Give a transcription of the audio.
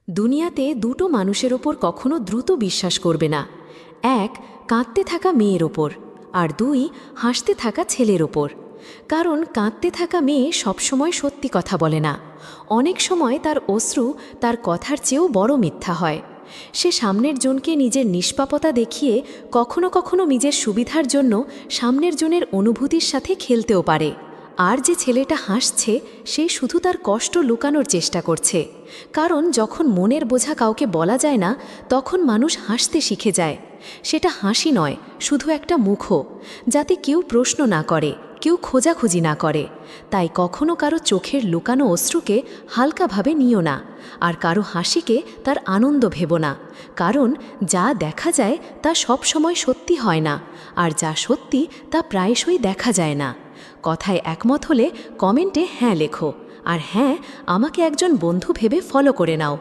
দুনিয়াতে দুটো মানুষের ওপর কখনো দ্রুত বিশ্বাস করবে না। এক, কাঁদতে থাকা মেয়ের ওপর, আর দুই, হাসতে থাকা ছেলের ওপর। কারণ কাঁদতে থাকা মেয়ে সবসময় সত্যি কথা বলে না। অনেক সময় তার অশ্রু তার কথার চেয়েও বড় মিথ্যা হয়। সে সামনের জনকে নিজের নিষ্পাপতা দেখিয়ে কখনো কখনো নিজের সুবিধার জন্য সামনের জনের অনুভূতির সাথে খেলতেও পারে। আর যে ছেলেটা হাসছে সে শুধু তার কষ্ট লুকানোর চেষ্টা করছে। কারণ যখন মনের বোঝা কাউকে বলা যায় না, তখন মানুষ হাসতে শিখে যায়। সেটা হাসি নয়, শুধু একটা মুখো, যাতে কেউ প্রশ্ন না করে, কেউ খোঁজাখুঁজি না করে। তাই কখনো কারো চোখের লুকানো অশ্রুকে হালকাভাবে নিও না, আর কারো হাসিকে তার আনন্দ ভেবো না। কারণ যা দেখা যায় তা সব সময় সত্যি হয় না, আর যা সত্যি তা প্রায়শই দেখা যায় না। কথায় একমত হলে কমেন্টে হ্যাঁ লেখো, আর হ্যাঁ, আমাকে একজন বন্ধু ভেবে ফলো করে নাও।